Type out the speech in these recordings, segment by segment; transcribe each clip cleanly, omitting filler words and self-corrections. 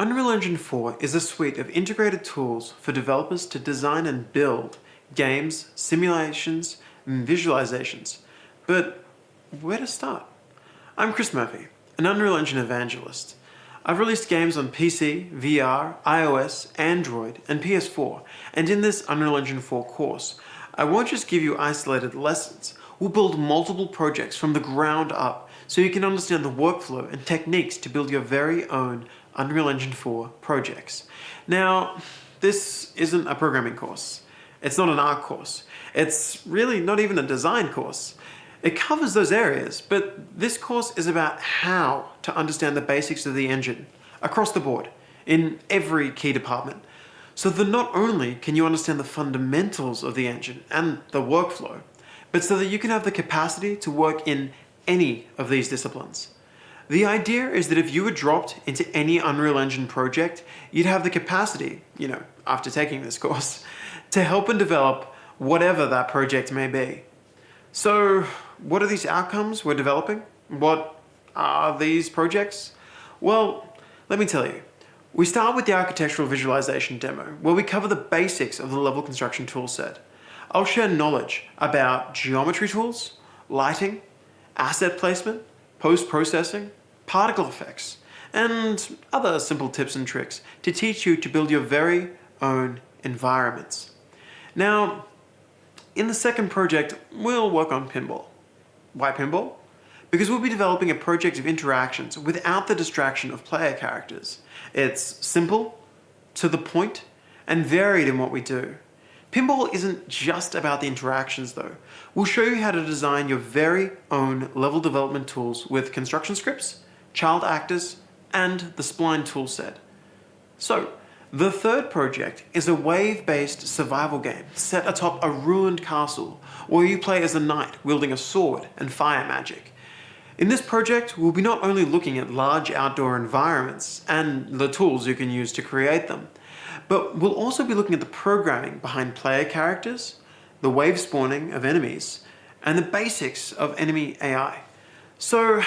Unreal Engine 4 is a suite of integrated tools for developers to design and build games, simulations, and visualizations. But where to start? I'm Chris Murphy, an Unreal Engine evangelist. I've released games on PC, VR, iOS, Android, and PS4, and in this Unreal Engine 4 course, I won't just give you isolated lessons. We'll build multiple projects from the ground up so you can understand the workflow and techniques to build your very own Unreal Engine 4 projects. Now, this isn't a programming course. It's not an art course. It's really not even a design course. It covers those areas, but this course is about how to understand the basics of the engine across the board in every key department. So that not only can you understand the fundamentals of the engine and the workflow, but so that you can have the capacity to work in any of these disciplines. The idea is that if you were dropped into any Unreal Engine project, you'd have the capacity, after taking this course, to help and develop whatever that project may be. So, what are these outcomes we're developing? What are these projects? Well, let me tell you. We start with the architectural visualization demo, where we cover the basics of the level construction toolset. I'll share knowledge about geometry tools, lighting, asset placement, post-processing, particle effects, and other simple tips and tricks to teach you to build your very own environments. Now, in the second project, we'll work on pinball. Why pinball? Because we'll be developing a project of interactions without the distraction of player characters. It's simple, to the point, and varied in what we do. Pinball isn't just about the interactions though. We'll show you how to design your very own level development tools with construction scripts, child actors, and the spline toolset. So, the third project is a wave-based survival game set atop a ruined castle where you play as a knight wielding a sword and fire magic. In this project, we'll be not only looking at large outdoor environments and the tools you can use to create them, but we'll also be looking at the programming behind player characters, the wave spawning of enemies, and the basics of enemy AI. So,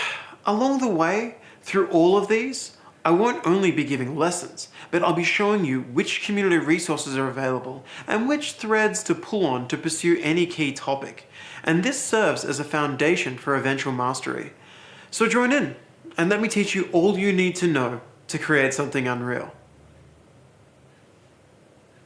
along the way, through all of these, I won't only be giving lessons, but I'll be showing you which community resources are available and which threads to pull on to pursue any key topic. And this serves as a foundation for eventual mastery. So join in and let me teach you all you need to know to create something unreal.